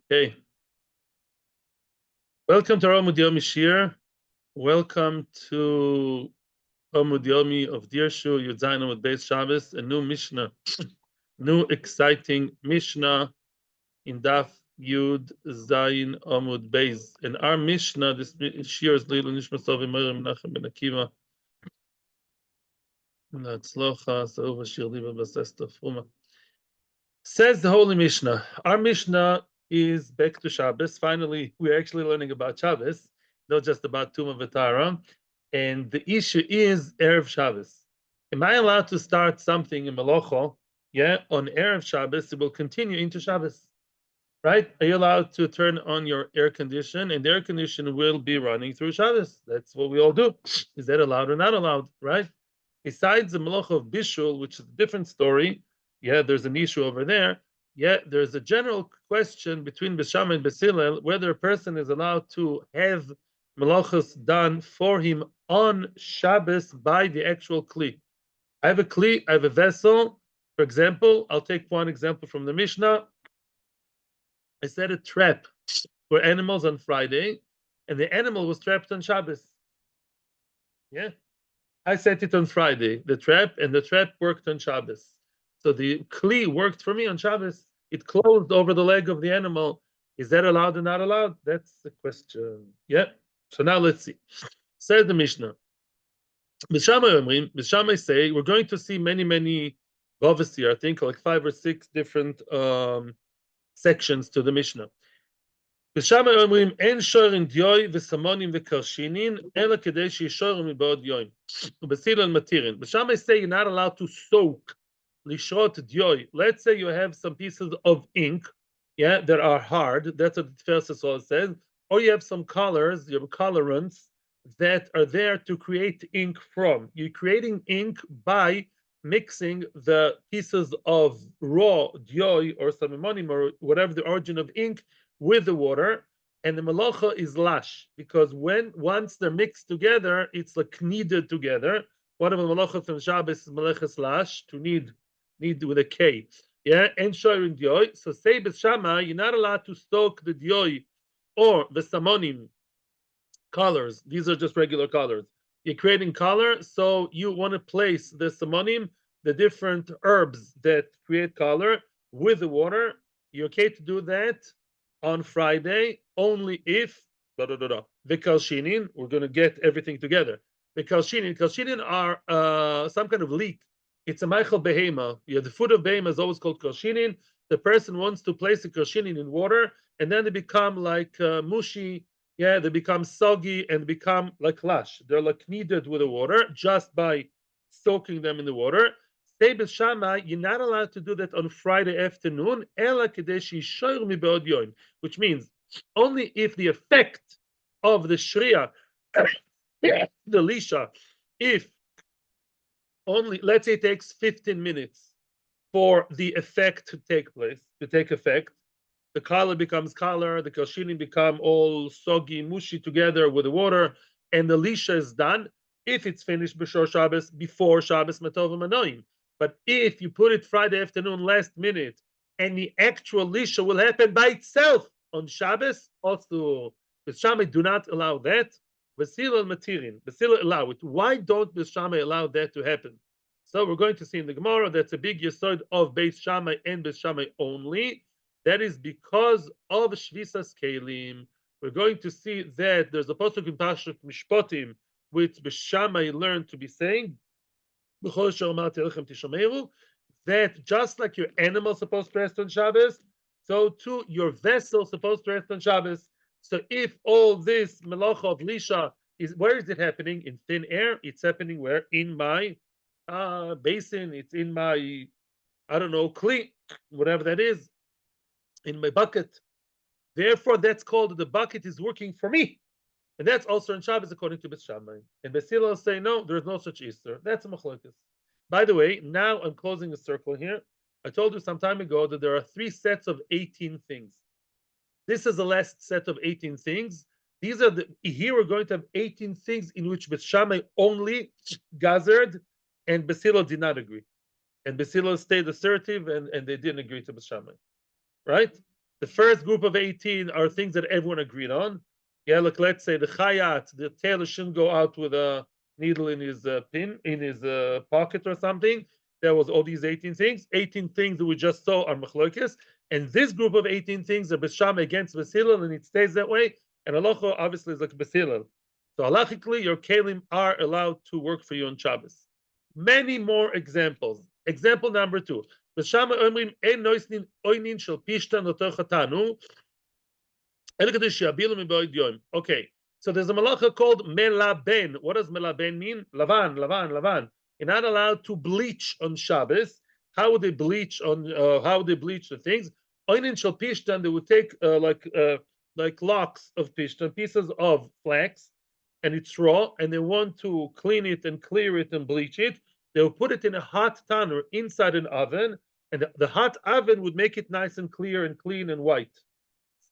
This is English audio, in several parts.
Okay. Welcome to our Amud Yomi Shir. Welcome to Amud Yomi of Dirshu Yudzayin with Beis Shabbos, a new Mishnah, new exciting Mishnah in Daf Yud Zayin Amud Beis. And our Mishnah, this Shir is Leilu Nishma Sovi Meir Menachem Ben Akiva. Says the Holy Mishnah. Our Mishnah is back to Shabbos. Finally, we're actually learning about Shabbos, not just about Tumah V'Tara. And the issue is Erev Shabbos. Am I allowed to start something in melacha? Yeah, on Erev Shabbos, it will continue into Shabbos. Right? Are you allowed to turn on your air condition, and the air condition will be running through Shabbos? That's what we all do. Is that allowed or not allowed? Right? Besides the melacha of bishul, which is a different story, yeah, there's an issue over there. Yeah, there's a general question between Bisham and Basilel whether a person is allowed to have melachos done for him on Shabbos by the actual kli. I have a kli, I have a vessel. For example, I'll take one example from the Mishnah. I set a trap for animals on Friday, and the animal was trapped on Shabbos. Yeah. I set it on Friday, the trap, and the trap worked on Shabbos. So the kli worked for me on Shabbos. It closed over the leg of the animal. Is that allowed or not allowed? That's the question. Yeah. So now let's see. Says the Mishnah. Bishamai say we're going to see many bavas here. I think like 5 or 6 different sections to the Mishnah. ושם אומרים אין שורים דיוי וסמונים וקרשינין אלא כדי שישורים מבעוד יום ובסילון מתירין. ושם say you're not allowed to soak לשרות דיוי. Let's say you have some pieces of ink, yeah, that are hard. That's what the first all says. Or you have some colors, you have colorants that are there to create ink from. You're creating ink by mixing the pieces of raw dioi or samimonim or whatever the origin of ink with the water, and the melacha is lash because once they're mixed together, it's like kneaded together. One of the melachas from Shabbos is melechas lash, to knead with a K. Yeah, and shoyrin dioi. So say b'shama, you're not allowed to soak the dioi or the samonim colors. These are just regular colors. You're creating color, so you want to place the samonim, the different herbs that create color, with the water. You're okay to do that on Friday only if the kalshinin, we're going to get everything together. The kalshinin are some kind of leek. It's a meichel behema. Yeah, the food of behema is always called kalshinin. The person wants to place the kalshinin in water, and then they become like mushi. Yeah, they become soggy and become like lash. They're like kneaded with the water just by soaking them in the water. Say b'shama, you're not allowed to do that on Friday afternoon, which means only if the effect of the shriya, the lisha, if only, let's say it takes 15 minutes for the effect to take effect, the color becomes color, the kalshinin become all soggy, mushy together with the water, and the lisha is done. If it's finished before Shabbos Matov Manoim. But if you put it Friday afternoon, last minute, and the actual lisha will happen by itself on Shabbos, also the Shammai do not allow that. Basila Matirin, Basila allow it. Why don't the Shammai allow that to happen? So we're going to see in the Gemara that's a big yesod of Beis Shammai and Beis Shammai only. That is because of Shvisas Kelim. We're going to see that there's a pasuk in Parashat Mishpatim which Beis Shammai learned to be saying that just like your animal is supposed to rest on Shabbos, so too your vessel is supposed to rest on Shabbos. So if all this melacha of lisha is, where is it happening? In thin air? It's happening where? In my basin. It's in my, I don't know, kli, whatever that is, in my bucket. Therefore, that's called the bucket is working for me. And that's also in Shabbos according to Beis Shammai. And Beis Hillel say, no, there's no such Easter. That's a machlokes. By the way, now I'm closing a circle here. I told you some time ago that there are 3 sets of 18 things. This is the last set of 18 things. These are here we're going to have 18 things in which Beis Shammai only gathered, and Beis Hillel did not agree. And Beis Hillel stayed assertive, and they didn't agree to Beis Shammai. Right? The first group of 18 are things that everyone agreed on. Yeah, like let's say the chayat, the tailor shouldn't go out with a needle in his pin, in his pocket or something. There was all these 18 things. 18 things that we just saw are machlokes. And this group of 18 things are b'sham against b'silel, and it stays that way. And halacha obviously is like b'silel. So halachically, your kelim are allowed to work for you on Shabbos. Many more examples. Example number 2. B'sham omrim ein noisnin oinin shel pishtan l'toch. Okay, so there's a melacha called melaben. What does melaben mean? Lavan, lavan, lavan. You're not allowed to bleach on Shabbos. How would they bleach on? How would they bleach the things? Oinin shel pishtan. They would take like locks of pishtan, pieces of flax, and it's raw, and they want to clean it and clear it and bleach it. They will put it in a hot tanner inside an oven, and the hot oven would make it nice and clear and clean and white.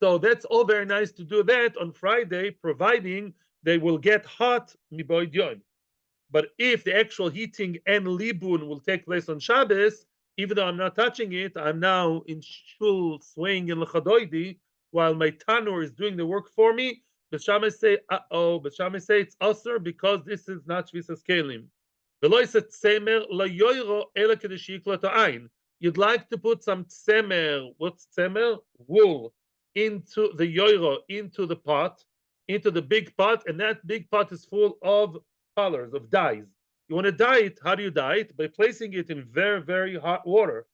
So that's all very nice to do that on Friday, providing they will get hot miboid yom. But if the actual heating and libun will take place on Shabbos, even though I'm not touching it, I'm now in shul swaying in lechadoidi while my tanur is doing the work for me. The Shammai say, the Shammai say it's usher because this is not shvisas kelim. You'd like to put some tsemer. What's tsemer? Wool into the yoiro, into the pot, into the big pot, and that big pot is full of colors, of dyes. You want to dye it, how do you dye it? By placing it in very, very hot water.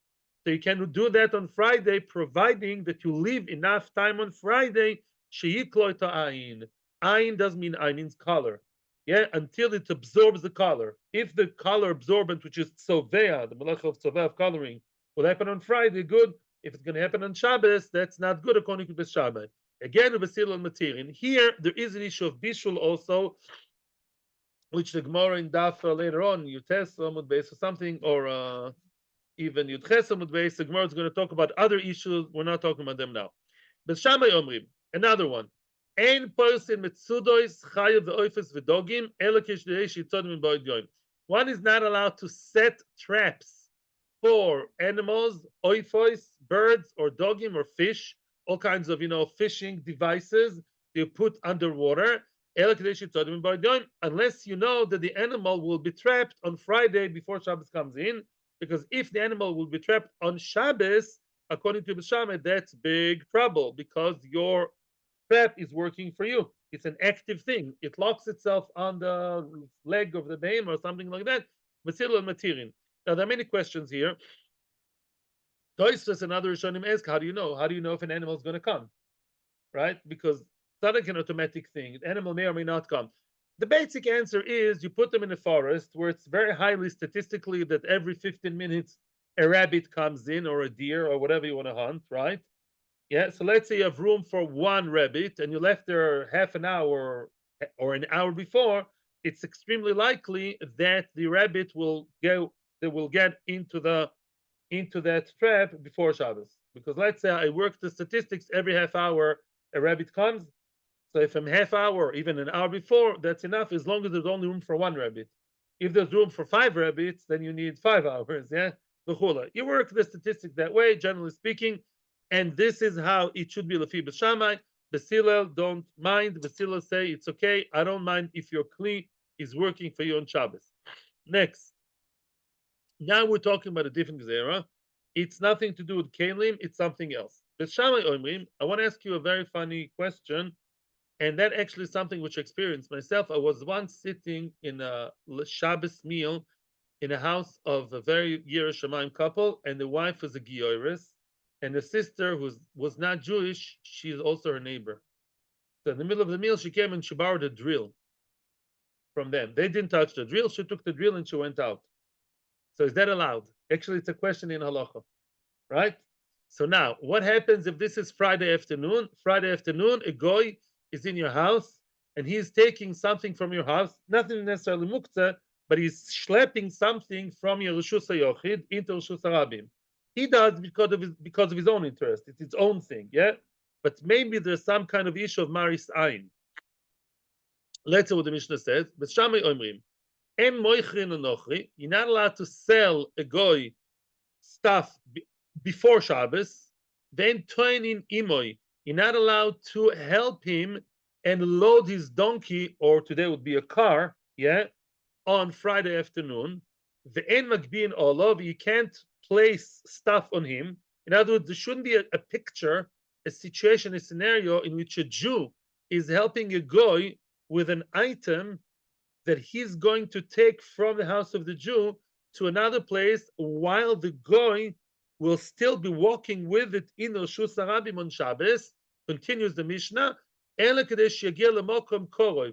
So you can do that on Friday, providing that you leave enough time on Friday. Sheyikloy ta'ayin. Ayin doesn't mean ayin, means color. Yeah, until it absorbs the color. If the color absorbent, which is tzovea, the melacha of tzovea of coloring, will happen on Friday, good. If it's going to happen on Shabbos, that's not good according to the Shammai. Again, Basil and Matirin. Here, there is an issue of Bishul also, which the Gemara in Daf later on, Yutes Amud Beis or something, or even Yudches Amud Beis, the Gemara is going to talk about other issues. We're not talking about them now. But Shammai Omrim, another one. Ein person mitzudois chayav ve'oifes v'dogim elakish de'esh yitzodim b'oid yoim. One is not allowed to set traps for animals, oifos, birds, or dogim, or fish, all kinds of fishing devices you put underwater. Unless you know that the animal will be trapped on Friday before Shabbos comes in, because if the animal will be trapped on Shabbos, according to the Shammai, that's big trouble because your trap is working for you. It's an active thing. It locks itself on the leg of the name or something like that. Masil and Matirin. Now, there are many questions here. Toystus and other Rishonim ask, how do you know? How do you know if an animal is going to come? Right? Because it's not like an automatic thing. The animal may or may not come. The basic answer is you put them in a forest where it's very highly statistically that every 15 minutes a rabbit comes in or a deer or whatever you want to hunt, right? Yeah, so let's say you have room for one rabbit and you left there half an hour or an hour before, it's extremely likely that the rabbit will get into that trap before Shabbos. Because let's say I work the statistics, every half hour a rabbit comes. So if I'm half hour or even an hour before, that's enough as long as there's only room for one rabbit. If there's room for 5 rabbits, then you need 5 hours, yeah? You work the statistics that way, generally speaking, and this is how it should be Lefi B'Shamai. Basilel don't mind. Basilel say it's okay. I don't mind if your Kli is working for you on Shabbos. Next. Now we're talking about a different Gezerah. It's nothing to do with Kalim, it's something else. B'Shamai Omrim, I want to ask you a very funny question, and that actually is something which I experienced myself. I was once sitting in a Shabbos meal in a house of a very Yiras Shamayim couple, and the wife was a Gioris, and the sister who was not Jewish, she's also her neighbor. So in the middle of the meal, she came and she borrowed a drill from them. They didn't touch the drill. She took the drill and she went out. So is that allowed? Actually, it's a question in halacha, right? So now, what happens if this is Friday afternoon? Friday afternoon, a goy is in your house and he's taking something from your house, nothing necessarily muktzah, but he's schlepping something from your Rishus HaYochid into Rishus HaRabim. He does because of his own interest. It's his own thing, yeah? But maybe there's some kind of issue of Maris Ayin. Let's see what the Mishnah says. But Shammai Omrim, En moichrin anochri, you're not allowed to sell a goy stuff before Shabbos. Then toinin imoy. You're not allowed to help him and load his donkey, or today would be a car, yeah, on Friday afternoon. The en magbin olov. You can't place stuff on him. In other words, there shouldn't be a picture, a situation, a scenario in which a Jew is helping a goy with an item that he's going to take from the house of the Jew to another place while the goy will still be walking with it in Roshus Harabim on Shabbos. Continues the Mishnah,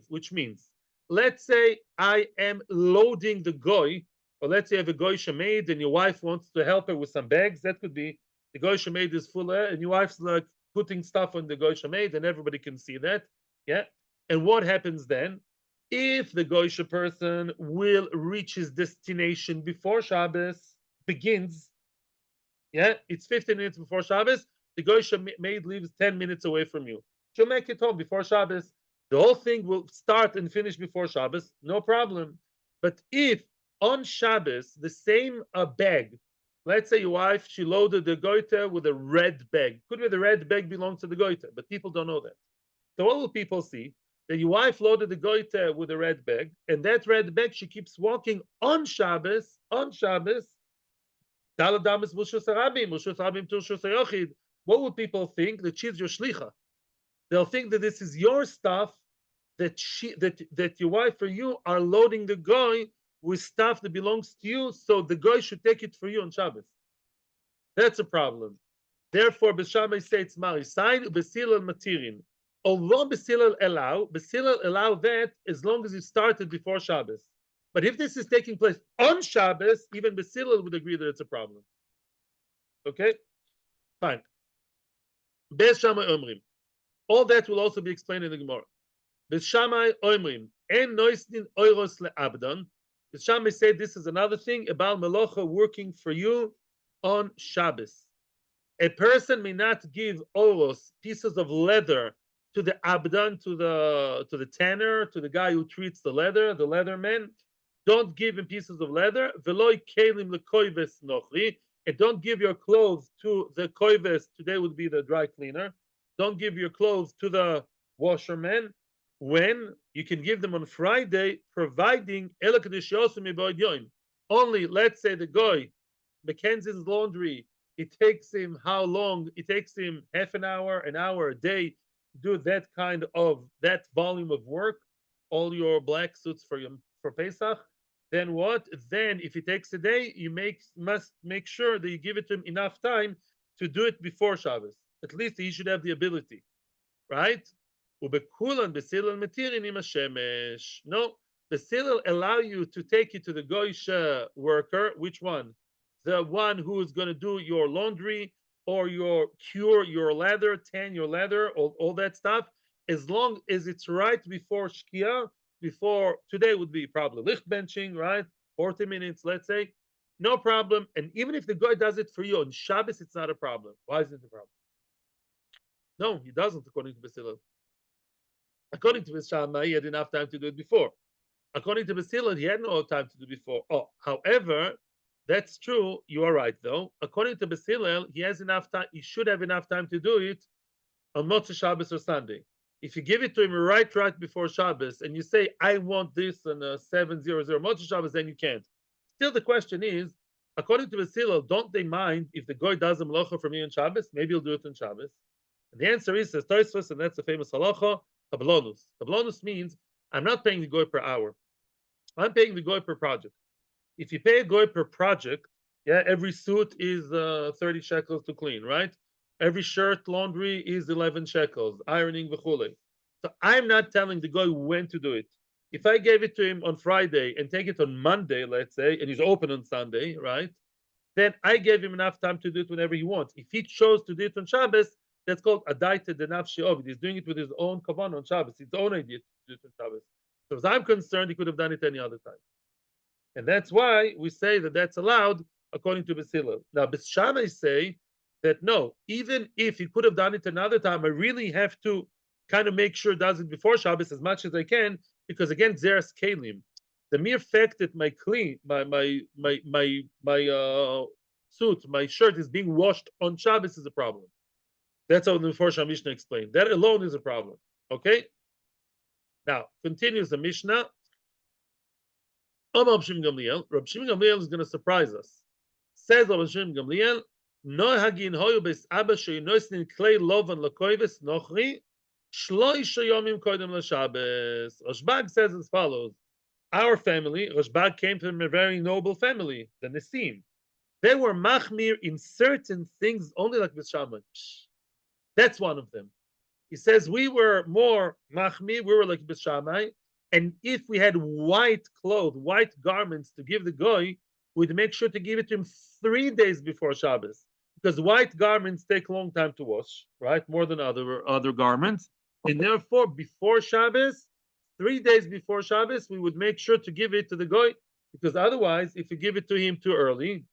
which means, let's say I am loading the goy, or let's say you have a goy shemaid and your wife wants to help her with some bags. That could be the goy shemaid is full, and your wife's like putting stuff on the goy shemaid, and everybody can see that. Yeah. And what happens then? If the goyish person will reach his destination before Shabbos begins, yeah, it's 15 minutes before Shabbos, the goyish maid leaves 10 minutes away from you. She'll make it home before Shabbos. The whole thing will start and finish before Shabbos, no problem. But if on Shabbos the same bag, let's say your wife, she loaded the goiter with a red bag. Could be the red bag belongs to the goiter, but people don't know that. So what will people see? That your wife loaded the goiter with a red bag, and that red bag she keeps walking on Shabbos, what would people think? That she's your shlicha. They'll think that this is your stuff, that your wife or you are loading the goy with stuff that belongs to you, so the goy should take it for you on Shabbos. That's a problem. Therefore, B'Shamai say it's marisain, B'silal matirin. Although B'silal allow that as long as it started before Shabbos. But if this is taking place on Shabbos, even B'silal would agree that it's a problem. Okay? Fine. Beis Shammai Omrim. All that will also be explained in the Gemara. Beis Shammai Omrim. En noisnin oiros le'abdan. Beis Shammai said this is another thing about melacha working for you on Shabbos. A person may not give oros, pieces of leather, to the abdan, to the tanner, to the guy who treats the leatherman. Don't give him pieces of leather. Veloy kelim lekoives nochri. And don't give your clothes to the koives. Today would be the dry cleaner. Don't give your clothes to the washerman. When you can give them on Friday, providing only, let's say the guy, Mackenzie's laundry, it takes him how long? It takes him half an hour, a day to do that volume of work, all your black suits for Pesach. Then what? Then if it takes a day, you must make sure that you give it to him enough time to do it before Shabbos. At least he should have the ability, right? No, Basilil allow you to take it to the goyish worker. Which one? The one who is going to do your laundry or cure your leather, tan your leather, all that stuff, as long as it's right before Shkia. Before today would be probably licht benching, right? 40 minutes, let's say, no problem. And even if the guy does it for you on Shabbos, it's not a problem. Why is it a problem? No, he doesn't, according to Basilil. According to Shammai, he had enough time to do it before. According to Basilil, he had no time to do before. Oh, however, that's true. You are right, though. According to Basilil, he has enough time. He should have enough time to do it on Motzei Shabbos or Sunday. If you give it to him right before Shabbos, and you say, I want this on a 700 Motzei Shabbos, then you can't. Still, the question is, according to Basilil, don't they mind if the goy does a melacha for me on Shabbos? Maybe he'll do it on Shabbos. And the answer is, says Tosfos, and that's the famous halacha, kablonus. Kablonus means, I'm not paying the goy per hour. I'm paying the goy per project. If you pay a goy per project, yeah, every suit is 30 shekels to clean, right? Every shirt laundry is 11 shekels, ironing v'chule. So I'm not telling the guy when to do it. If I gave it to him on Friday and take it on Monday, let's say, and he's open on Sunday, right? Then I gave him enough time to do it whenever he wants. If he chose to do it on Shabbos, that's called adaita denafshi ovid. He's doing it with his own kavanah on Shabbos, his own idea to do it on Shabbos. So as I'm concerned, he could have done it any other time. And that's why we say that that's allowed according to Basilil. Now, Beis Shammai say that no, even if he could have done it another time, I really have to kind of make sure it does it before Shabbos as much as I can, because again, zeres kelim. The mere fact that my suit, my shirt is being washed on Shabbos is a problem. That's how the Meforshah Mishnah explained. That alone is a problem. Okay? Now, continues the Mishnah. Rabbi Shimon Gamliel is going to surprise us. Says Rabbi Shimon Gamliel, Nohagin hoyu bes Abba sheinoisnin klei lovan lakoives nochri shloisha yomim koidem l'Shabbos. Rashbag says as follows: our family, Rashbag came from a very noble family, the Nesim. They were machmir in certain things only like Bishamai. That's one of them. He says we were more machmir, we were like Bishamai, and if we had white clothes, white garments to give the goy, we'd make sure to give it to him 3 days before Shabbos, because white garments take a long time to wash, right? More than other garments, and therefore before Shabbos, 3 days before Shabbos, we would make sure to give it to the goy, because otherwise, if you give it to him too early,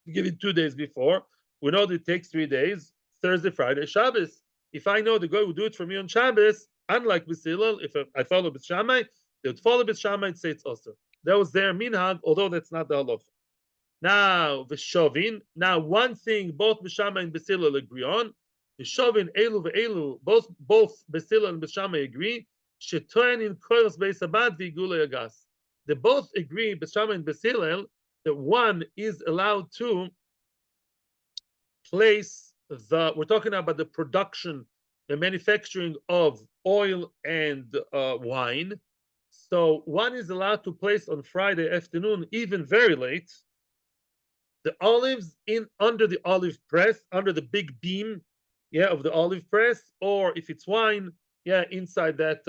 you give it 2 days before, we know that it takes 3 days, Thursday, Friday, Shabbos. If I know the guy will do it for me on Shabbos, unlike B'Silal, if I follow B'S Shammai, they would follow B'S Shammai and say it's also. That was their minhag, although that's not the halacha. Now, V'Shovin. Now, one thing both B'S Shammai and B'Silal agree on. V'Shovin, Elu v'Elu, both B'Silal and B'S Shammai agree. Shetoen in Koros Beis Abad v'Igulei Agas. They both agree, B'S Shammai and B'Silal, that one is allowed to place we're talking about the production, the manufacturing of oil and wine. So one is allowed to place on Friday afternoon, even very late, the olives in under the olive press, under the big beam, of the olive press, or if it's wine, inside that,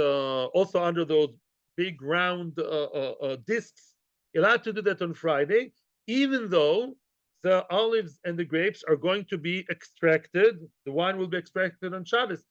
also under those big round discs. You're allowed to do that on Friday, even though the olives and the grapes are going to be extracted. The wine will be extracted on Shabbos.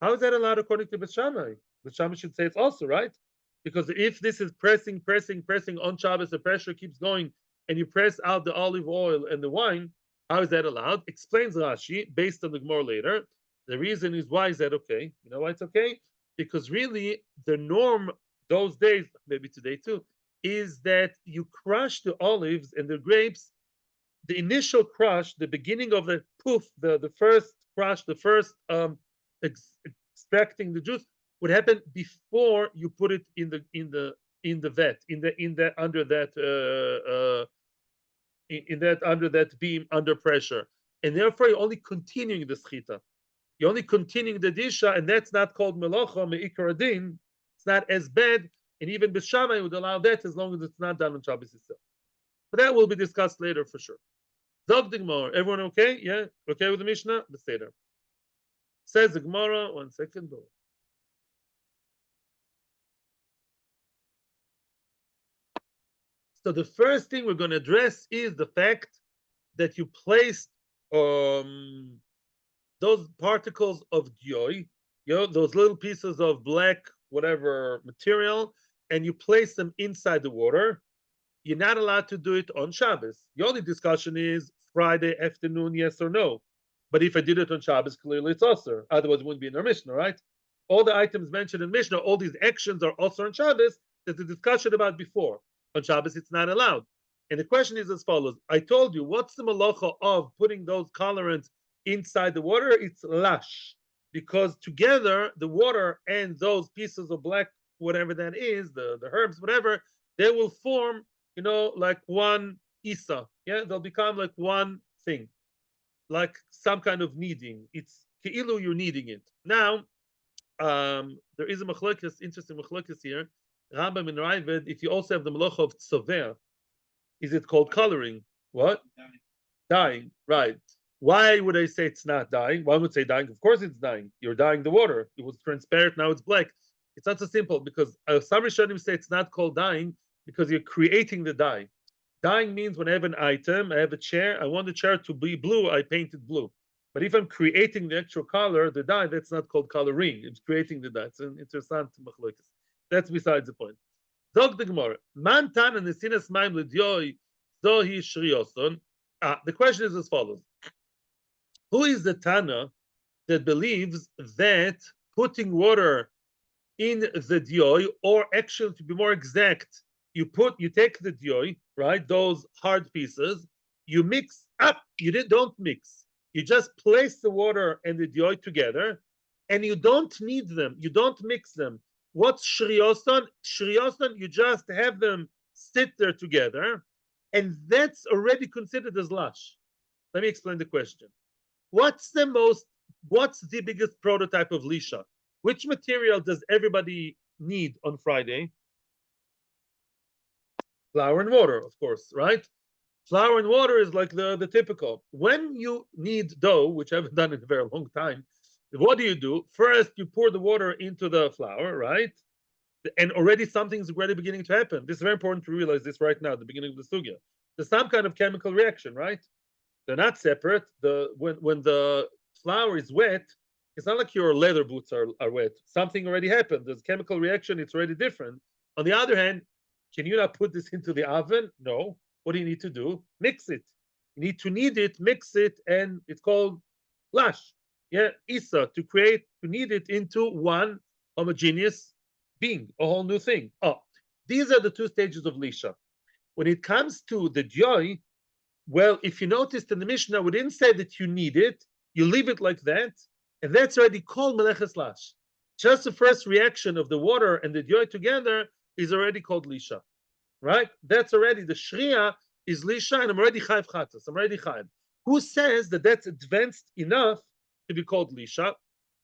How is that allowed according to B'S Shammai? B'S Shammai should say it's also, right? Because if this is pressing on Shabbos, the pressure keeps going, and you press out the olive oil and the wine, how is that allowed? Explains Rashi, based on the Gemara later. The reason is, why is that okay? You know why it's okay? Because really, the norm those days, maybe today too, is that you crush the olives and the grapes. The initial crush, the beginning of the poof, the first crush, the first extracting the juice would happen before you put it in the vat, under that beam under pressure, and therefore you're only continuing the schita. You're only continuing the disha, and that's not called melacha me'ikar adin. It's not as bad, and even B'S Shammai would allow that as long as it's not done on Shabbos itself. But that will be discussed later for sure. Zog the Gemara. Everyone okay? Yeah? Okay with the Mishnah? The Seder. Says the Gemara, 1 second. So the first thing we're going to address is the fact that you placed those particles of dyoy, those little pieces of black, whatever material, and you place them inside the water. You're not allowed to do it on Shabbos. The only discussion is Friday afternoon, yes or no. But if I did it on Shabbos, clearly it's also. Otherwise, it wouldn't be in our Mishnah, right? All the items mentioned in Mishnah, all these actions are also on Shabbos. There's a discussion about before. On Shabbos, it's not allowed. And the question is as follows. I told you, what's the melacha of putting those colorants inside the water? It's lash. Because together, the water and those pieces of black, whatever that is, the herbs, whatever, they will form, like one isa. They'll become like one thing, like some kind of kneading. It's keilu, you're kneading it. Now, there is a machlokes, interesting machlokes here. Rambam and Raavad, if you also have the melacha of tzoveh, is it called coloring? What? Dyeing, right. Why would I say it's not dyeing? One would say dyeing. Of course it's dyeing. You're dyeing the water. It was transparent, now it's black. It's not so simple, because some Rishonim say it's not called dyeing because you're creating the dye. Dyeing means when I have an item, I have a chair, I want the chair to be blue, I paint it blue. But if I'm creating the actual color, the dye, that's not called coloring. It's creating the dye. It's an interessant machlokes. That's besides the point. Zog the Gemara. Man tana nesinas maim l'dyoy zohi shrioson. The question is as follows. Who is the Tana that believes that putting water in the dyoy, or actually to be more exact, you take the dyoy, right, those hard pieces, you mix up, don't mix. You just place the water and the dioy together, and you don't knead them. You don't mix them. What's shriosan? Shriosan, you just have them sit there together, and that's already considered as lash. Let me explain the question. What's the biggest prototype of lisha? Which material does everybody need on Friday? Flour and water, of course, right? Flour and water is like the typical. When you knead dough, which I haven't done in a very long time, what do? First, you pour the water into the flour, right? And already something's already beginning to happen. This is very important to realize this right now, at the beginning of the sugya. There's some kind of chemical reaction, right? They're not separate. When the flour is wet, it's not like your leather boots are wet. Something already happened. There's chemical reaction. It's already different. On the other hand, can you not put this into the oven? No. What do you need to do? Mix it. You need to knead it, mix it, and it's called lash. Yeah, isa, to knead it into one homogeneous being, a whole new thing. Oh, these are the two stages of lisha. When it comes to the joy, well, if you noticed in the Mishnah, we didn't say that you need it. You leave it like that, and that's already called meleches lash. Just the first reaction of the water and the joy together is already called lisha, right? That's already the shria is lisha, and I'm already chayv chatas. I'm already chayv. Who says that that's advanced enough to be called lisha?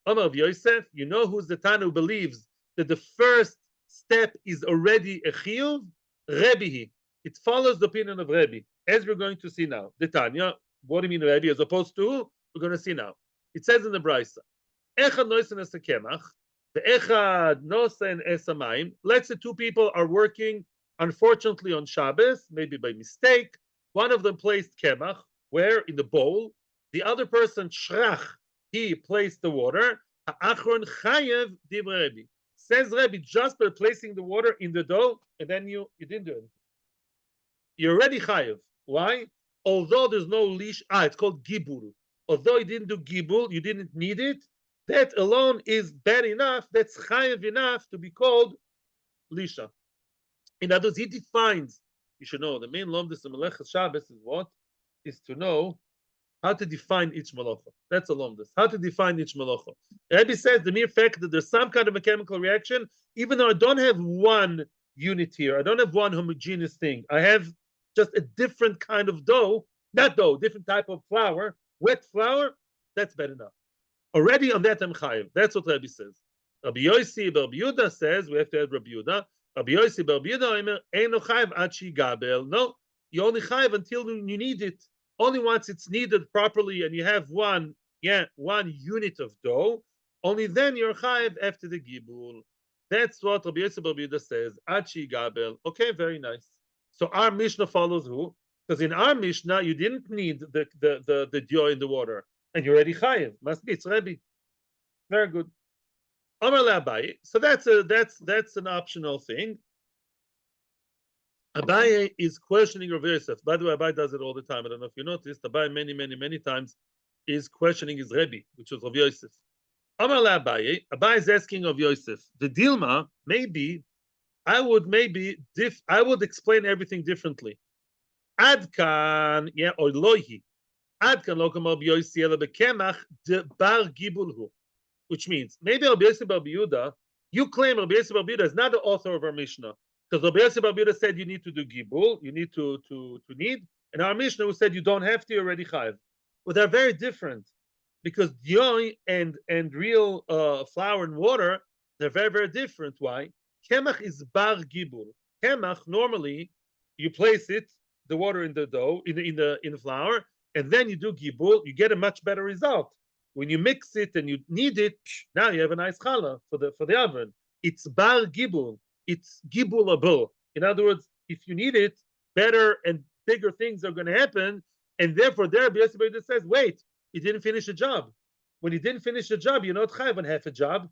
Amar of Yosef. You know who's the Tana who believes that the first step is already a chiyuv? Rebbe. It follows the opinion of Rebbe, as we're going to see now. The Tanya, what do you mean Rebbe, as opposed to, we're going to see now. It says in the Brisa, Echad noisen es kemach, ve'echad nosen es hamayim. Let's say two people are working, unfortunately, on Shabbos, maybe by mistake. One of them placed kemach, where? In the bowl. The other person, shrach, he placed the water. Ha'achron chayev div Rebbe. Says Rebbe, just by placing the water in the dough, and then you didn't do anything. You're already chayev. Why? Although there's no leash, it's called gibul. Although you didn't do gibul, you didn't need it, that alone is bad enough, that's chayev enough to be called lisha. In other words, he defines, you should know, the main lomdus of melacha Shabbos is what? Is to know how to define each melacha. That's a lomdus. How to define each melacha. Rabbi says the mere fact that there's some kind of a chemical reaction, even though I don't have one unit here, I don't have one homogeneous thing, I have just a different kind of dough, not dough, different type of flour, wet flour, that's bad enough. Already on that I'm chayiv. That's what Rabbi says. Rabbi Yossi Rabbi Yehuda says, we have to add Rabbi Yehuda. Rabbi Yossi Rabbi Yehuda, Ein chayiv ad gabel. No, you only chayiv until you need it. Only once it's needed properly and you have one unit of dough, only then you're chayiv after the gibul. That's what Rabbi Yossi Rabbi Yehuda says. Ad gabel. Okay, very nice. So our Mishnah follows who? Because in our Mishnah, you didn't need the dio in the water, and you're already chayiv. Must be, it's Rebbe. Very good. Amar le'Abaye. So that's an optional thing. Abaye is questioning Rav Yosef. By the way, Abaye does it all the time. I don't know if you noticed. Abaye many times is questioning his Rebbe, which was Rav Yosef. Amar le'Abaye. Abaye is asking of Yosef. The Dilma, maybe I would explain everything differently. Adkan, or lohi. Adkan lokamar b'Yossi ela bekemach de bar gibulhu, which means maybe Rabbi Yossi bar Yehuda. You claim Rabbi Yossi bar Yehuda is not the author of our Mishnah, because Rabbi Yossi bar Yehuda said you need to do gibul, you need to knead, and our Mishnah who said you don't have to, you're already chayiv. But they're very different, because dioy and real flour and water, they're very different. Why? Kemach is bar gibul. Kemach, normally you place it, the water in the dough, in the flour, and then you do gibul, you get a much better result. When you mix it and you knead it, now you have a nice challah for the oven. It's bar gibul. It's gibulable. In other words, if you need it, better and bigger things are going to happen, and therefore there Rabbi Yossi says, wait, you didn't finish the job. When you didn't finish the job, you're not chayav on half a job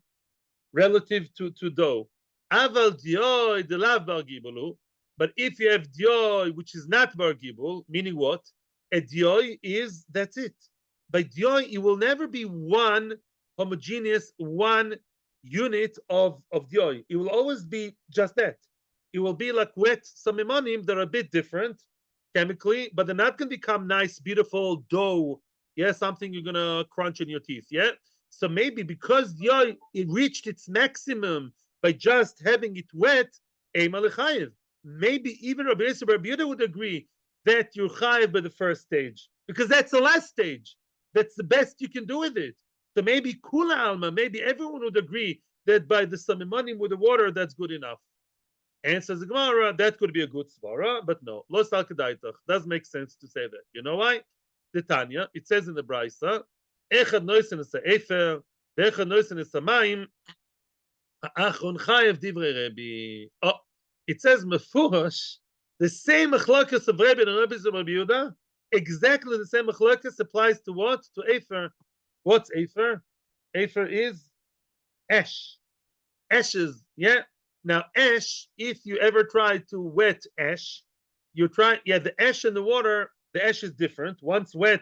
relative to dough. Aval dioy de lav bar gibulu. But if you have dioy which is not bar gibul, meaning what? A dioy is, that's it. By dioy, it will never be one homogeneous, one unit of dioy. It will always be just that. It will be like wet samimonim that are a bit different chemically, but they're not going to become nice, beautiful dough, Yeah, something you're gonna crunch in your teeth. Yeah. So maybe because it reached its maximum by just having it wet, maybe even Rabbi Yosef Rabbi Yehuda would agree that you're chayiv by the first stage because that's the last stage. That's the best you can do with it. So maybe kula alma, maybe everyone would agree that by the samimanim with the water, that's good enough. Answers the Gemara, that could be a good svara, but no. Lo salkedaitach. Doesn't make sense to say that. You know why? The Tanya, it says in the Brisa, Echad noisen es ha'efer, ve'echad noisen es ha'mayim, ha'achron chayev divrei Rebbe. Oh, it says mefurosh, the same machlokas of Rebbe and Rebbe Rabbi Yehuda, exactly the same machlokas applies to what? To efer. What's efer? Efer is ash. Ashes, yeah? Now, ash, if you ever try to wet ash, the ash and the water, the ash is different. Once wet,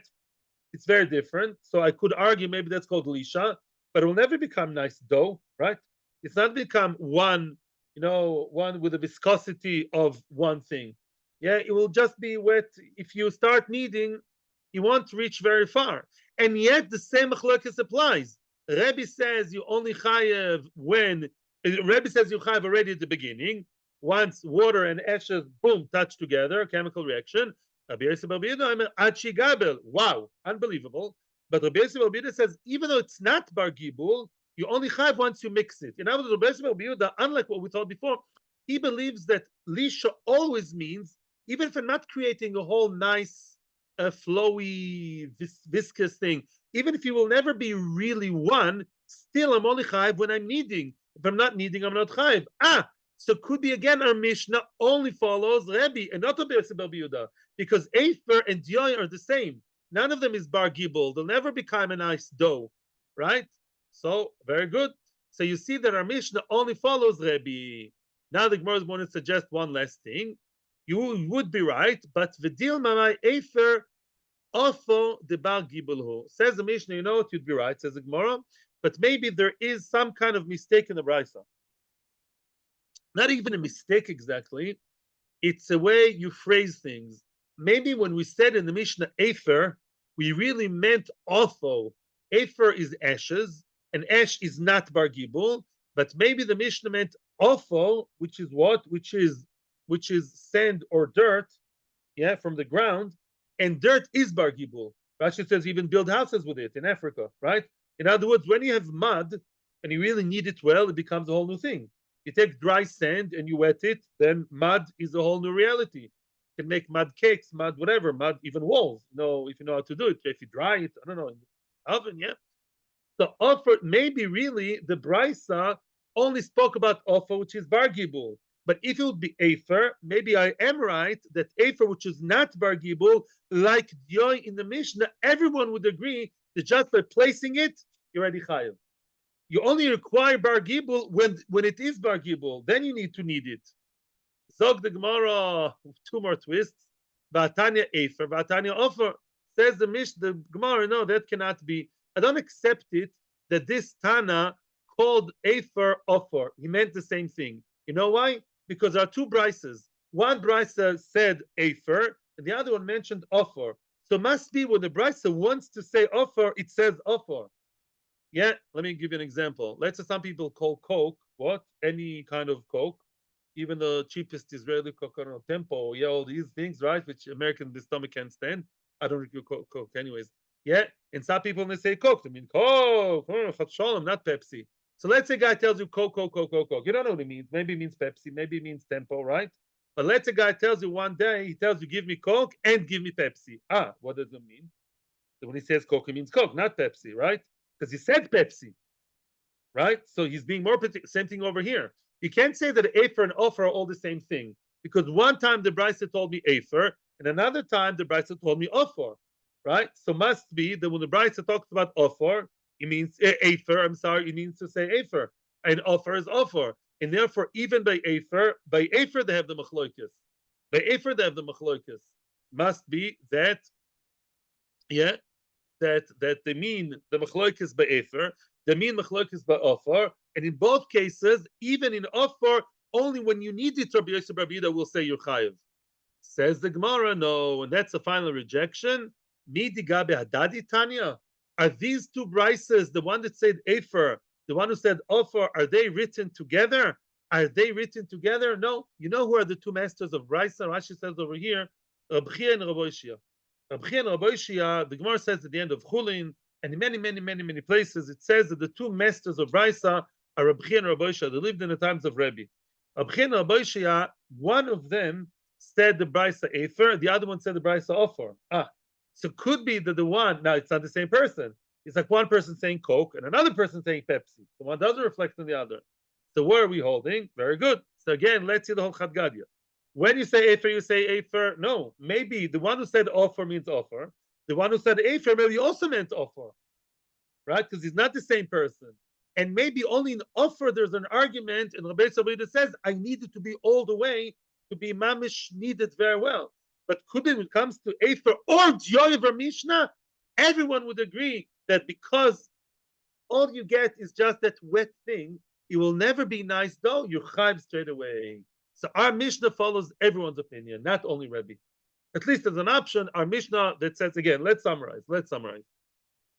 it's very different. So I could argue maybe that's called lisha, but it will never become nice dough, right? It's not become one with the viscosity of one thing. Yeah, it will just be wet. If you start kneading, you won't reach very far. And yet the same machlokes applies. Rebbe says you only chayev when Rebbe says you chayev already at the beginning. Once water and ashes, boom, touch together, chemical reaction. Rabbi Yosef Rabbi Yehuda, Achi Gabel. Wow, unbelievable. But Rabbi Yosef Rabbi Yehuda says even though it's not bar gibul, you only chayev once you mix it. In other words, Rabbi Yosef Rabbi Yehuda, unlike what we thought before, he believes that lisha always means even if I'm not creating a whole nice, flowy, viscous thing, even if you will never be really one, still I'm only chayiv when I'm kneading. If I'm not kneading, I'm not chayiv. So could be again our Mishnah only follows Rebbe and not Rabbi Yosef Rabbi Yehuda because Efer and Dioy are the same. None of them is bar gibul. They'll never become a nice dough, right? So very good. So you see that our Mishnah only follows Rebbe. Now the Gemara is going to suggest one last thing. You would be right, but v'dil mamai Efer ofo de bar gibulhu. Says the Mishnah, you know what? You'd be right, says the Gemara, but maybe there is some kind of mistake in the Brisa. Not even a mistake exactly. It's a way you phrase things. Maybe when we said in the Mishnah Efer, we really meant ofo. Efer is ashes, and ash is not bar gibul, but maybe the Mishnah meant ofo, which is what? Which is sand or dirt, yeah, from the ground, and dirt is bar gibul. Rashi says even build houses with it in Africa, right? In other words, when you have mud and you really knead it well, it becomes a whole new thing. You take dry sand and you wet it, then mud is a whole new reality. You can make mud cakes, mud whatever, mud even walls. If you know how to do it. If you dry it, I don't know, in the oven, yeah. So offer, maybe really the Brisa only spoke about offer, which is bar gibul. But if it would be Efer, maybe I am right that Efer, which is not bar gibul, like Dioy in the Mishnah, everyone would agree that just by placing it, you're already chayav. You only require bar gibul when it is bar gibul. Then you need to knead it. Zog the Gemara, two more twists. V'atanya Efer, v'atanya Offer. Says the Gemara, no, that cannot be. I don't accept it that this Tana called Efer Offer. He meant the same thing. You know why? Because there are two brises. One brisa said Efer, and the other one mentioned Offer. So it must be when the brisa wants to say Offer, it says Offer. Yeah, let me give you an example. Let's say some people call Coke, what? Any kind of Coke, even the cheapest Israeli Coke, I don't know, Tempo, yeah, all these things, right? Which American the stomach can't stand. I don't drink Coke anyways. Yeah, and some people when they say Coke, they mean Coke, Shalom, not Pepsi. So let's say a guy tells you Coke, Coke, Coke, Coke, Coke. You don't know what it means. Maybe it means Pepsi, maybe it means Tempo, right? But let's say a guy tells you one day, he tells you, give me Coke and give me Pepsi. What does it mean? So when he says Coke, he means Coke, not Pepsi, right? Because he said Pepsi, right? So he's being more particular. Same thing over here. You can't say that Efer and Offer are all the same thing. Because one time the Brisa told me Efer, and another time the Brisa told me Offer, right? So must be that when the Brisa talks about Offer, it means Efer, it means to say Efer. And Offer is Offer. And therefore, even by Efer they have the Machloikis. By Efer they have the Machloikis. Must be that, yeah, that they mean the Machloikis by Efer, they mean Machloikis by Offer, and in both cases, even in Offer, only when you need it, Rabbi Yosef Rabbi Yehuda will say you're chayiv. Says the Gemara, no, and that's a final rejection. Midi gabe hadadi Tanya. Are these two brises, the one that said Afer, the one who said Ofer, are they written together? Are they written together? No. You know who are the two masters of brisa? Rashi says over here, Reb Chia and Reb Oshia. Reb Chia and Reb Oshia, the Gemara says at the end of Chulin, and in many places, it says that the two masters of brisa are Reb Chia and Reb Oshia. They lived in the times of Rebbe. Reb Chia and Reb Oshia, one of them said the brisa Afer, the other one said the brisa Ofer. So it could be that the one, now it's not the same person. It's like one person saying Coke and another person saying Pepsi. So one doesn't reflect on the other. So where are we holding? Very good. So again, let's see the whole Chadgadia. When you say Afer, you say Afer. No, maybe the one who said offer means offer. The one who said Afer maybe also meant offer, right? Because he's not the same person. And maybe only in offer there's an argument, and Rabbi Sabida says, I need it to be all the way to be mamish needed very well. But when it comes to Afer or Dyoyev or Mishnah, everyone would agree that because all you get is just that wet thing, it will never be nice dough, you're chayv straight away. So our Mishnah follows everyone's opinion, not only Rebbe. At least as an option, our Mishnah that says, again, let's summarize.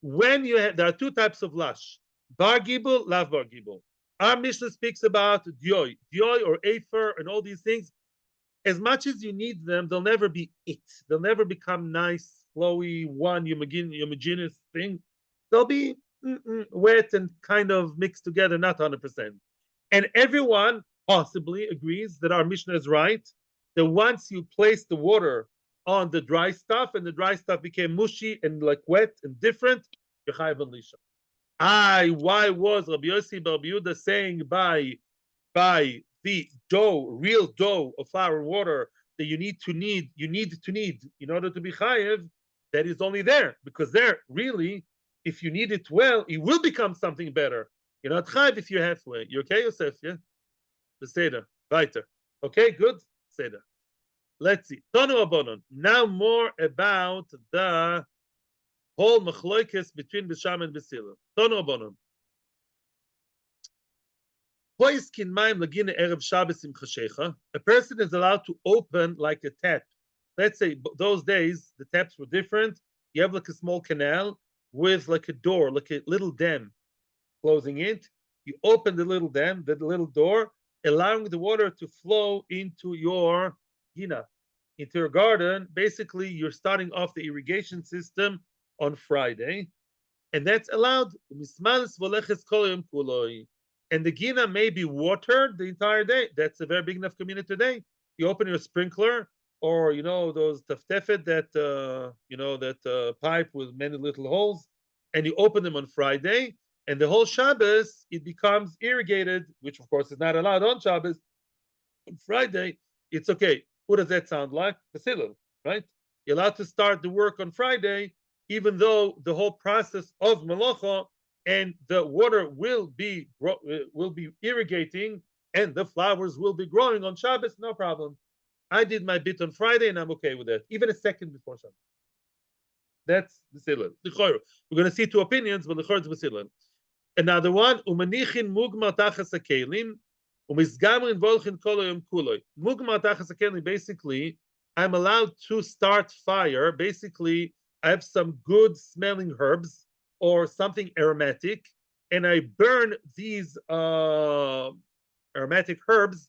When you have, there are two types of lash, bar gibul, lav bar gibul. Our Mishnah speaks about dyoy or Afer and all these things. As much as you need them, they'll never be it. They'll never become nice, flowy, one homogeneous thing. They'll be wet and kind of mixed together, not 100%. And everyone possibly agrees that our Mishnah is right, that once you place the water on the dry stuff and the dry stuff became mushy and like wet and different, you're chayav and lisha. Why was Rabbi Yossi bar Yehuda saying by the dough, real dough of flour and water that you need to need in order to be chayev, that is only there, because there really, if you need it well, it will become something better. You're not chayev if you're halfway. You okay, Yosef? Yeah? Beseder. Weiter. Okay, good? Seder. Let's see. Tonu Abonon. Now more about the whole machloikes between Bisham and Basila. Tonu Abonon. A person is allowed to open like a tap. Let's say those days the taps were different. You have like a small canal with like a door, like a little dam closing it. You open the little dam, the little door, allowing the water to flow into your gina, into your garden. Basically, you're starting off the irrigation system on Friday, and that's allowed. And the gina may be watered the entire day. That's a very big enough community today. You open your sprinkler, or those taftefet that pipe with many little holes, and you open them on Friday, and the whole Shabbos it becomes irrigated, which of course is not allowed on Shabbos. On Friday, it's okay. What does that sound like? Basilil, right? You're allowed to start the work on Friday, even though the whole process of melacha and the water will be irrigating, and the flowers will be growing on Shabbos, no problem. I did my bit on Friday, and I'm okay with that, even a second before Shabbos. That's B'silel. We're going to see two opinions, but the is B'silel. Another one, umanichin mugmar tachas hakelim, umisgamrin volchin kol hayom kuloi. Mugmar tachas hakelim, basically, I'm allowed to start fire. Basically, I have some good smelling herbs or something aromatic, and I burn these aromatic herbs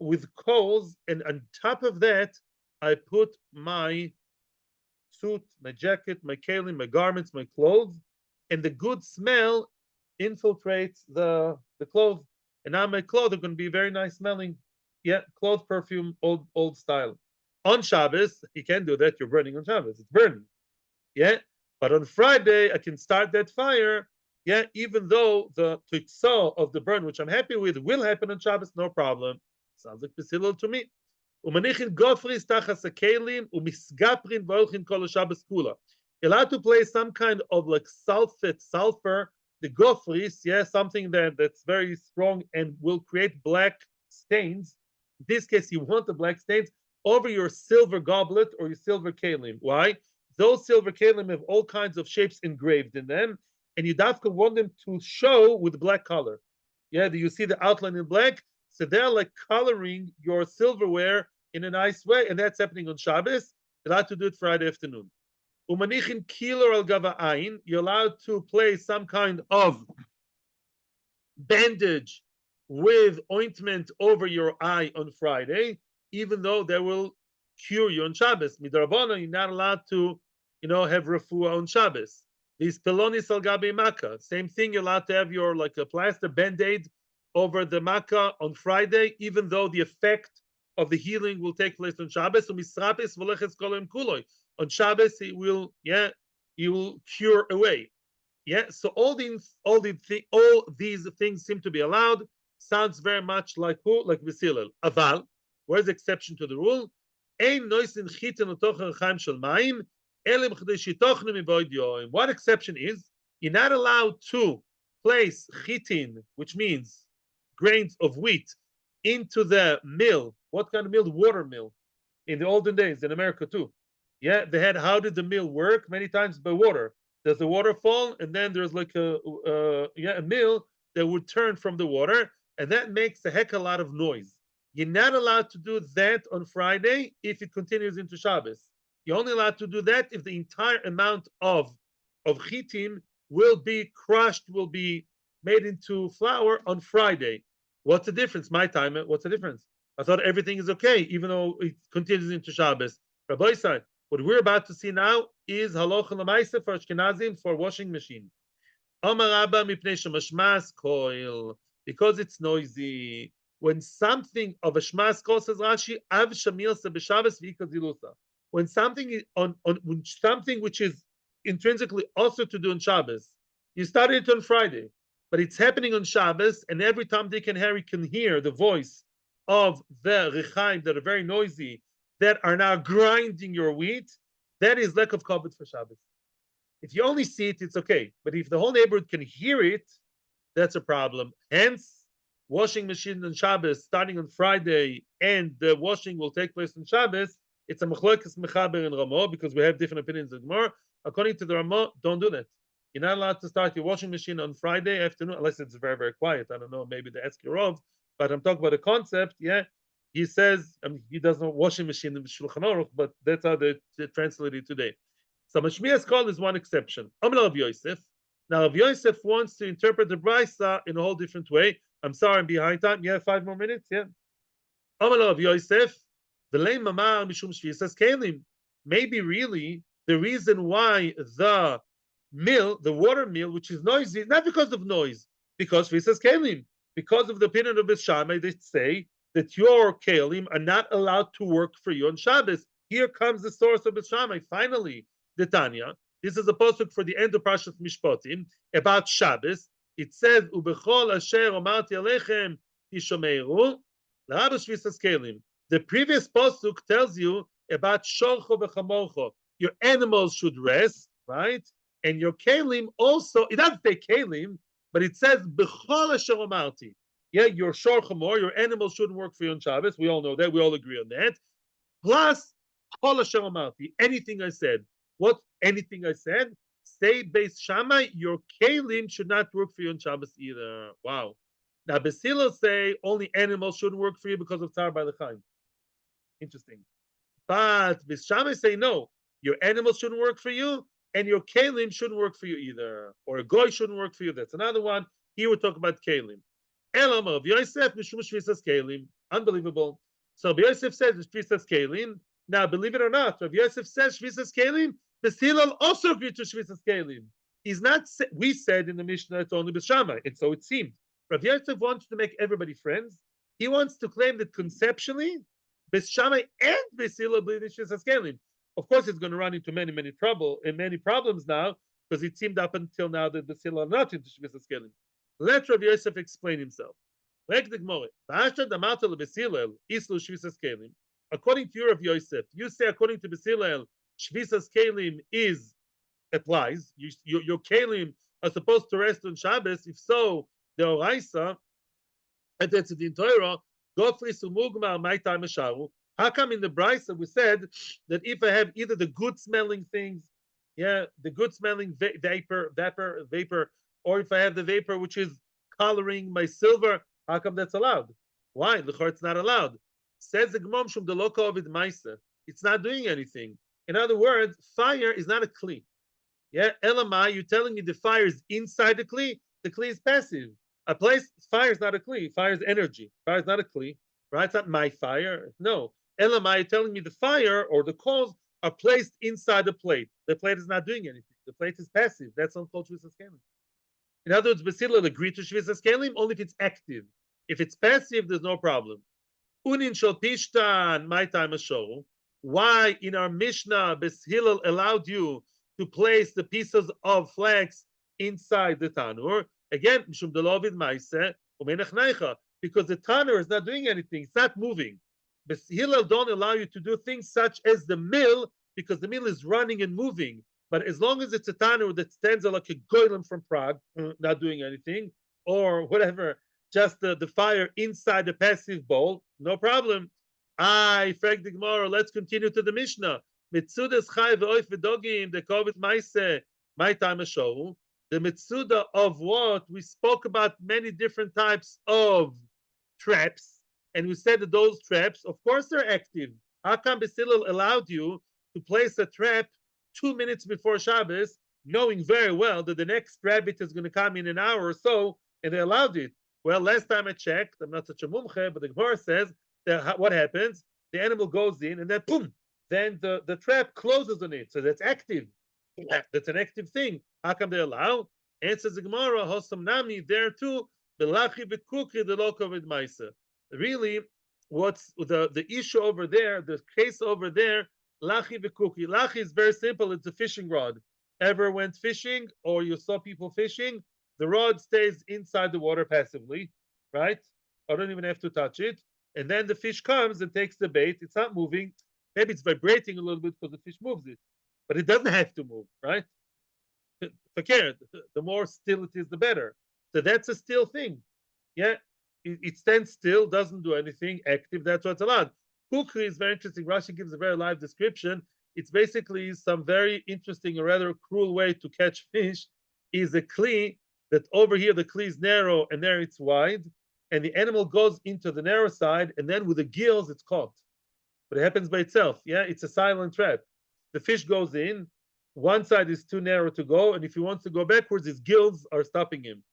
with coals, and on top of that, I put my suit, my jacket, my kalim, my garments, my clothes, and the good smell infiltrates the clothes. And now my clothes are going to be very nice smelling. Yeah, clothes, perfume, old style. On Shabbos, you can't do that. You're burning on Shabbos. It's burning. Yeah, but on Friday, I can start that fire. Yeah, even though the titzah of the burn, which I'm happy with, will happen on Shabbos, no problem. Sounds like Basilil to me. Umanichin gofris tachas hakelim umisgaprin v'olchin kol Shabbos kula. You're allowed to place some kind of like sulfur, the gofris, yeah, something that's very strong and will create black stains. In this case, you want the black stains over your silver goblet or your silver kalim. Why? Those silver kalim have all kinds of shapes engraved in them, and you dafka want them to show with black color. Yeah, do you see the outline in black? So they're like coloring your silverware in a nice way, and that's happening on Shabbos. You're allowed to do it Friday afternoon. Umanichin kilo al gava ayin. You're allowed to place some kind of bandage with ointment over your eye on Friday, even though they will cure you on Shabbos. Midrabana, you're not allowed to, have refuah on Shabbos. These pelonis al gabi makkah, same thing. You're allowed to have your like a plaster band-aid over the makkah on Friday, even though the effect of the healing will take place on Shabbos. So misrapis v'leches kolem kuloi. On Shabbos, it will, cure away. Yeah, so all these things seem to be allowed. Sounds very much like who? Like Visilel. Aval, where's the exception to the rule? What exception is? You're not allowed to place chitin, which means grains of wheat, into the mill. What kind of mill? Water mill. In the olden days, in America too. Yeah, they had, how did the mill work? Many times by water. There's a waterfall, and then there's like a mill that would turn from the water, and that makes a heck of a lot of noise. You're not allowed to do that on Friday if it continues into Shabbos. You're only allowed to do that if the entire amount of chitim will be crushed, will be made into flour on Friday. What's the difference? My time, what's the difference? I thought everything is okay, even though it continues into Shabbos. Rabbi said, what we're about to see now is halacha l'maisa for Ashkenazim for washing machine. Amar Abba mipnei shemashmas koil, because it's noisy. When something of a shmas koil, says Rashi, av shamilsa b'Shabbos v'ikazilusa. When something when something which is intrinsically also to do on Shabbos, you started it on Friday, but it's happening on Shabbos, and every time Dick and Harry can hear the voice of the rechaim that are very noisy, that are now grinding your wheat, that is lack of kavod for Shabbos. If you only see it, it's okay. But if the whole neighborhood can hear it, that's a problem. Hence, washing machine on Shabbos starting on Friday, and the washing will take place on Shabbos. It's a machlokes mechaber and Ramo, because we have different opinions of Gemara. According to the Ramo, don't do that. You're not allowed to start your washing machine on Friday afternoon, unless it's very, very quiet. I don't know, maybe the Eskirov, but I'm talking about the concept, yeah. He says, he doesn't know washing machine in the Shulchan Aruch, but that's how they translate it today. So Mashmias call is one exception. Amar Rav Yosef. Now Rav Yosef wants to interpret the Brisa in a whole different way. I'm sorry, I'm behind time. Yeah, 5 more minutes. Yeah. Amar Rav Yosef. V'lei mamar mishum shvisas kelim. Maybe really the reason why the mill, the water mill, which is noisy, not because of noise, because shvisas kelim, because of the opinion of Beis Shammai, they say that your kelim are not allowed to work for you on Shabbos. Here comes the source of Beis Shammai. Finally, the Tanya. This is a pasuk for the end of Parashat Mishpatim about Shabbos. It says, "Ubechol asher omarti alechem tishomeru l'rabos shvisas kelim." The previous pasuk tells you about shorcho v'chamorcho. Your animals should rest, right? And your kelim also. It doesn't say kelim, but it says bechol asher omarti. Yeah, your shor chamor, your animals shouldn't work for you on Shabbos. We all know that. We all agree on that. Plus, kol asher amarti, anything I said. What anything I said? Say Beis Shammai, your kelim should not work for you on Shabbos either. Wow. Now, Basilo say only animals shouldn't work for you because of tzar b'lechaim. Interesting. But Beis Shammai say no, your animals shouldn't work for you, and your kelim shouldn't work for you either. Or a goy shouldn't work for you. That's another one. Here we talk about kelim. Elam of Yosef mishum shvisas kelim. Unbelievable. So Rav Yosef says shvisas kelim. Now, believe it or not, Rav Yosef says shvisas kelim. Beis Hillel also agreed to shvisas kelim. He's not. We said in the Mishnah it's only Beis Shammai, and so it seemed. Rav Yosef wants to make everybody friends. He wants to claim that conceptually, Beis Shammai and Beis Hillel believe in shvisas kelim. Of course, it's going to run into many problems now, because it seemed up until now that Beis Hillel are not into shvisas kelim. Let Rav Yosef explain himself. According to you, Rav Yosef, you say according to Beis Hillel, shvisas kelim applies. Your kelim are supposed to rest on Shabbos. If so, the oraisa, and that's the Torah. How come in the Brisa we said that if I have either the good smelling things, the good smelling vapor, or if I have the vapor which is coloring my silver, how come that's allowed? Why? L'chor it's not allowed. Says the Gemara Shum Deloko Ovid Ma'aser. It's not doing anything. In other words, fire is not a kli. Yeah, Elamai, you're telling me the fire is inside the kli. The kli is passive. A place, fire is not a kli. Fire is energy. Fire is not a kli, right? It's not my fire. No. Elamai, you're telling me the fire or the coals are placed inside the plate. The plate is not doing anything. The plate is passive. That's on called Shvisas Kelim. In other words, Basila agree to Shvisas Kelim only if it's active. If it's passive, there's no problem. Unin shel pishtan, my time is show. Why in our Mishnah, Bes Hillel allowed you to place the pieces of flax inside the tanur? Again, mishum delovid ma'aseh umenach neicha, because the tanur is not doing anything; it's not moving. Bes Hillel don't allow you to do things such as the mill, because the mill is running and moving. But as long as it's a tanur that stands there like a goylem from Prague, not doing anything, or whatever, just the fire inside the passive bowl, no problem. I frag the Gemara. Let's continue to the Mishnah. Mitzudas chai ve'oif v'dogim the kovet ma'aseh my time show. The mitzuda of what we spoke about many different types of traps, and we said that those traps, of course, they're active. How come Basilil allowed you to place a trap 2 minutes before Shabbos, knowing very well that the next rabbit is going to come in an hour or so, and they allowed it? Well, last time I checked, I'm not such a mumche, but the Gemara says that what happens? The animal goes in, and then boom, then the trap closes on it. So that's active. That's an active thing. How come they allow? Answers the Gemara, Hosam Nami, there too, Belachi v'kukri the lokovid maisa. Really, what's the issue over there, the case over there, Lachi v'kukri. Lachi is very simple. It's a fishing rod. Ever went fishing or you saw people fishing? The rod stays inside the water passively, right? I don't even have to touch it. And then the fish comes and takes the bait. It's not moving. Maybe it's vibrating a little bit because the fish moves it, but it doesn't have to move, right? The more still it is, the better. So that's a still thing. Yeah, it stands still, doesn't do anything active. That's what's allowed. Kukri is very interesting. Rashi gives a very live description. It's basically some very interesting or rather cruel way to catch fish. Is a kli that over here the kli is narrow and there it's wide, and the animal goes into the narrow side, and then with the gills it's caught. But it happens by itself. Yeah, it's a silent trap. The fish goes in, one side is too narrow to go, and if he wants to go backwards, his gills are stopping him.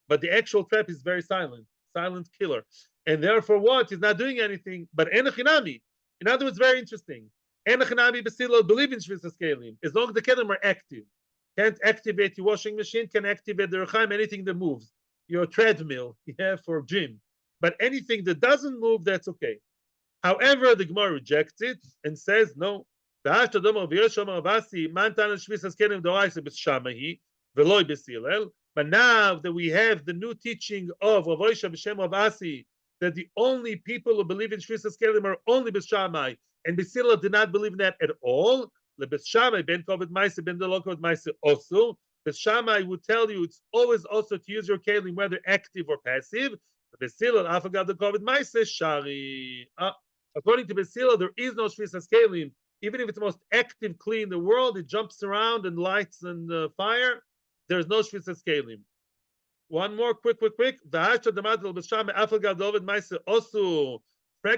But the actual trap is very silent, silent killer. And therefore what? He's not doing anything, but enochinami. In other words, very interesting. Enochinami besilo believe in Shvisas Kelim, as long as the kelim are active. Can't activate your washing machine, can activate the rechaim, anything that moves. Your treadmill, yeah, for gym. But anything that doesn't move, that's okay. However, the Gemara rejects it and says, no. But now that we have the new teaching of Rav Oisha b'Shem Rav Asi, that the only people who believe in Shvisas Kelim are only B'Shamai, and B'Sila did not believe in that at all, the B'Shamai, ben Kovet Maisa, ben Delo Kovet Maisa also, B'Shamai would tell you it's always also to use your Kelim, whether active or passive. B'Sila, Afagav the Kovet Maisa, Shari. According to B'Sila, there is no Shvisas Kelim. Even if it's the most active kli in the world, it jumps around and lights and fire. There's no Shvisas Kelim. One more, quick. Frag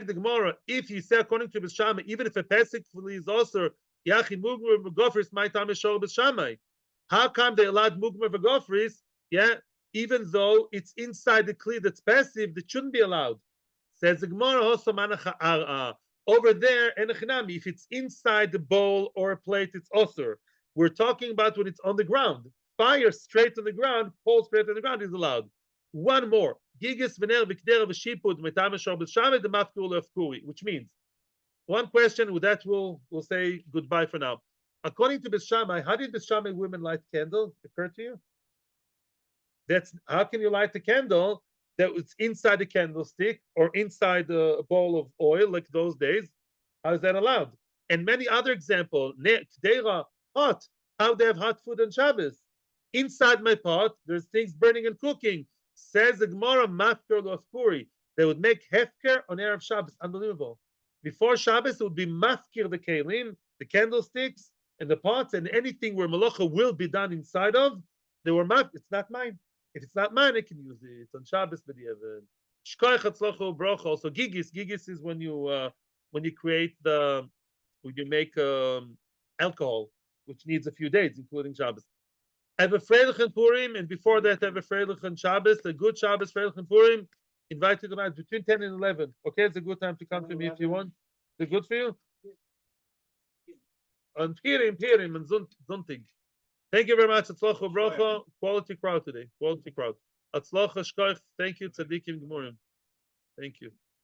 the Gemara, if you say according to B'Shamai, even if a passive kli is also Yachi Mugmer v'Gofris, my time is Shor B'Shamai. How come they allowed Mugmer v'Gofris? Yeah, even though it's inside the kli that's passive, that shouldn't be allowed. Says the Gemara, over there, enochinami, if it's inside the bowl or a plate, it's osur. We're talking about when it's on the ground. Fire straight on the ground, coal straight on the ground is allowed. One more. Gigas v'ner v'kdera v'shipud metam eshor b'shamay demafkul le'afkuri, which means one question. With that, we'll say goodbye for now. According to B'Shamai, how did B'Shamai women light candles? Occur to you? That's how can you light a candle that it's inside the candlestick or inside a bowl of oil like those days? How is that allowed? And many other examples. Kdera, hot. How they have hot food on Shabbos? Inside my pot, there's things burning and cooking. Says the Gemara, mafker lofkuri. They would make hefker on Erev Shabbos. Unbelievable. Before Shabbos, it would be mafkir the kelim, the candlesticks, and the pots, and anything where melacha will be done inside of. They were it's not mine. If it's not mine, I can use it on Shabbos. Shkoich hatzlochu brocha. So gigis is when you create when you make alcohol, which needs a few days, including Shabbos. Have a Freilichen Purim, and before that, have a Freilichen Shabbos, a good Shabbos, Freilichen Purim. Invite you to match between 10 and 11. Okay, it's a good time to come to me if you want. Is it good for you? On Purim, and Zuntig. Thank you very much. Atzlocha Brocha. Quality crowd today. Quality crowd. Atzlocha Shkoich. Thank you. Tzadikim Gemurim. Thank you.